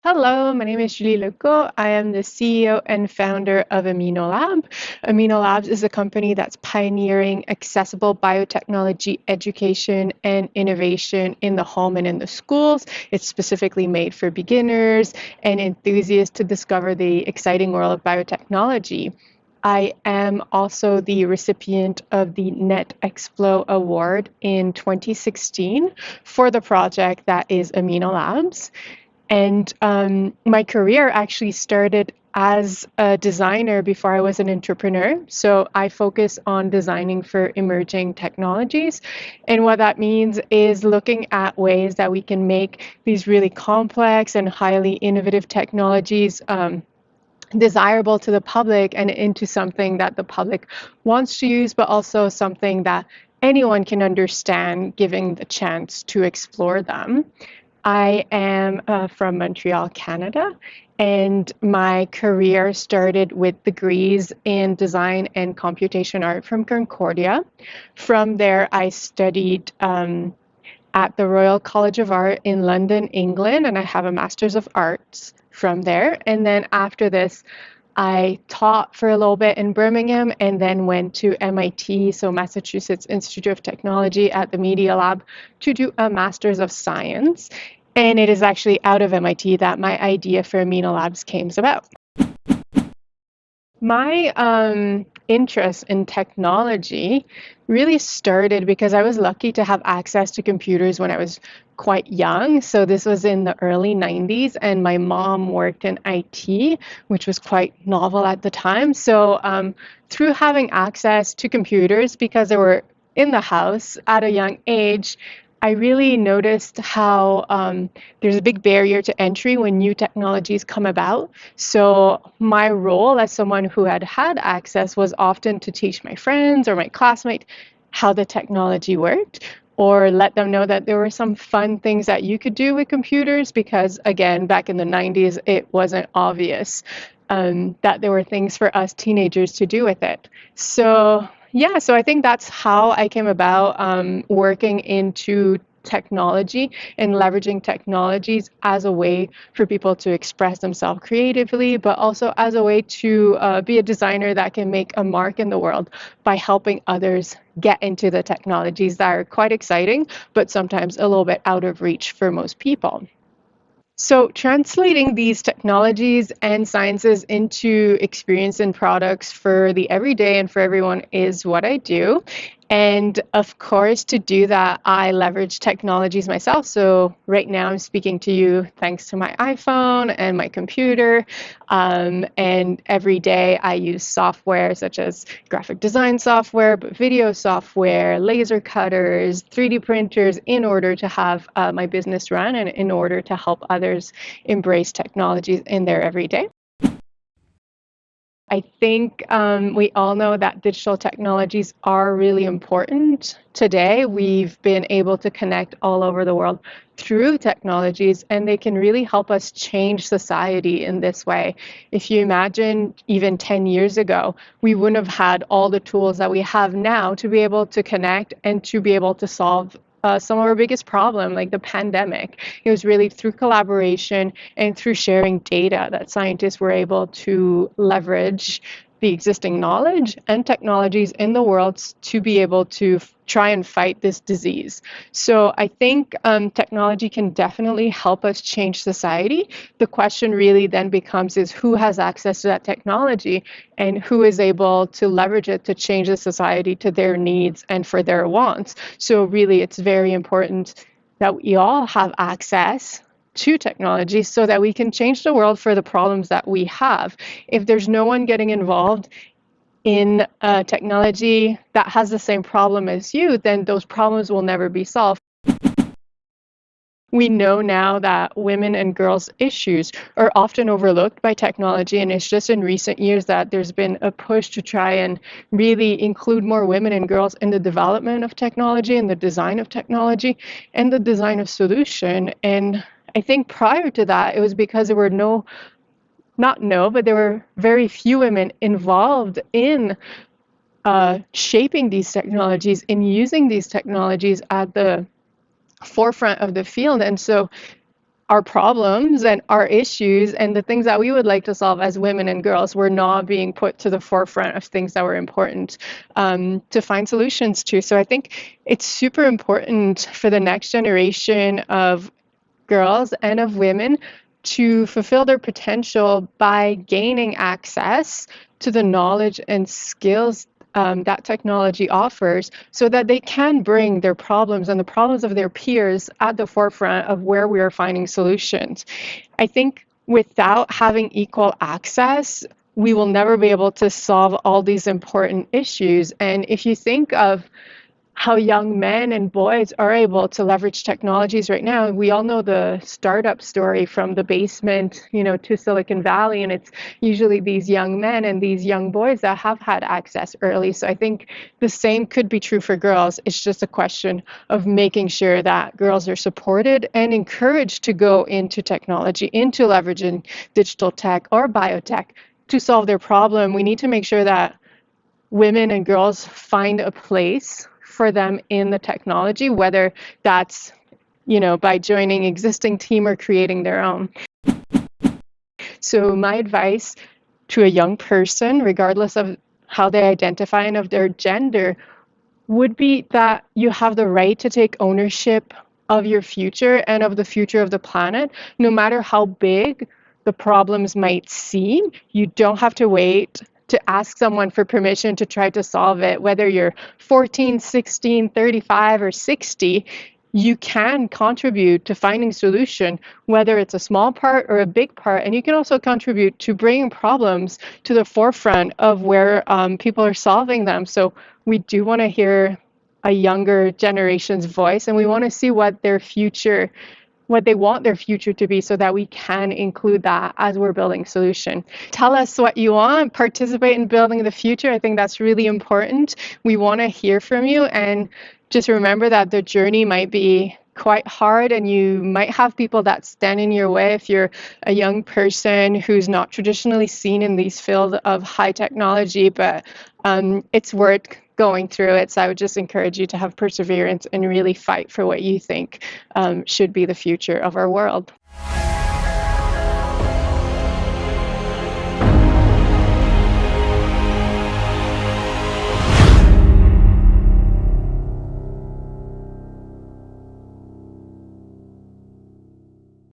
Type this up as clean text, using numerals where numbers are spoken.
Hello, my name is Julie Legault. I am the CEO and founder of Amino Lab. Amino Labs is a company that's pioneering accessible biotechnology education and innovation in the home and in the schools. It's specifically made for beginners and enthusiasts to discover the exciting world of biotechnology. I am also the recipient of the Netexplo Award in 2016 for the project that is Amino Labs. And my career actually started as a designer before I was an entrepreneur. So I focus on designing for emerging technologies. And what that means is looking at ways that we can make these really complex and highly innovative technologies desirable to the public and into something that the public wants to use, but also something that anyone can understand, giving the chance to explore them. I am from Montreal, Canada, and my career started with degrees in design and computation art from Concordia. From there, I studied at the Royal College of Art in London, England, and I have a Master's of Arts from there. And then after this, I taught for a little bit in Birmingham and then went to MIT, so Massachusetts Institute of Technology at the Media Lab to do a Master's of Science. And it is actually out of MIT that my idea for Amino Labs came about. My interest in technology really started because I was lucky to have access to computers when I was quite young. So this was in the early 90s, and my mom worked in IT, which was quite novel at the time. So through having access to computers, because they were in the house at a young age, I really noticed how there's a big barrier to entry when new technologies come about. So my role as someone who had access was often to teach my friends or my classmates how the technology worked, or let them know that there were some fun things that you could do with computers, because again, back in the 90s, it wasn't obvious that there were things for us teenagers to do with it. So yeah, so I think that's how I came about working into technology and leveraging technologies as a way for people to express themselves creatively, but also as a way to be a designer that can make a mark in the world by helping others get into the technologies that are quite exciting, but sometimes a little bit out of reach for most people. So, translating these technologies and sciences into experience and products for the everyday and for everyone is what I do. And of course, to do that, I leverage technologies myself. So, right now, I'm speaking to you thanks to my iPhone and my computer. And every day, I use software such as graphic design software, but video software, laser cutters, 3D printers in order to have my business run and in order to help others embrace technologies in their everyday. I think we all know that digital technologies are really important. Today, we've been able to connect all over the world through technologies, and they can really help us change society in this way. If you imagine even 10 years ago, we wouldn't have had all the tools that we have now to be able to connect and to be able to solve some of our biggest problem, like the pandemic. It was really through collaboration and through sharing data that scientists were able to leverage the existing knowledge and technologies in the world to be able to try and fight this disease. So I think technology can definitely help us change society. The question really then becomes is who has access to that technology and who is able to leverage it to change the society to their needs and for their wants. So really it's very important that we all have access to technology so that we can change the world for the problems that we have. If there's no one getting involved in technology that has the same problem as you, then those problems will never be solved. We know now that women and girls' issues are often overlooked by technology, and it's just in recent years that there's been a push to try and really include more women and girls in the development of technology and the design of technology and the design of solution. And I think prior to that, it was because there were but there were very few women involved in shaping these technologies and using these technologies at the forefront of the field. And so our problems and our issues and the things that we would like to solve as women and girls were not being put to the forefront of things that were important to find solutions to. So I think it's super important for the next generation of girls and of women to fulfill their potential by gaining access to the knowledge and skills that technology offers so that they can bring their problems and the problems of their peers at the forefront of where we are finding solutions. I think without having equal access, we will never be able to solve all these important issues. And if you think of how young men and boys are able to leverage technologies right now. We all know the startup story from the basement, to Silicon Valley, and it's usually these young men and these young boys that have had access early. So I think the same could be true for girls. It's just a question of making sure that girls are supported and encouraged to go into technology, into leveraging digital tech or biotech to solve their problem. We need to make sure that women and girls find a place for them in the technology, whether that's, by joining existing team or creating their own. So my advice to a young person, regardless of how they identify and of their gender, would be that you have the right to take ownership of your future and of the future of the planet, no matter how big the problems might seem. You don't have to wait to ask someone for permission to try to solve it. Whether you're 14, 16, 35, or 60, you can contribute to finding solution, whether it's a small part or a big part. And you can also contribute to bringing problems to the forefront of where people are solving them. So we do want to hear a younger generation's voice, and we want to see what they want their future to be so that we can include that as we're building solution. Tell us what you want, participate in building the future. I think that's really important. We want to hear from you, and just remember that the journey might be quite hard and you might have people that stand in your way if you're a young person who's not traditionally seen in these fields of high technology, but it's worth going through it. So I would just encourage you to have perseverance and really fight for what you think should be the future of our world.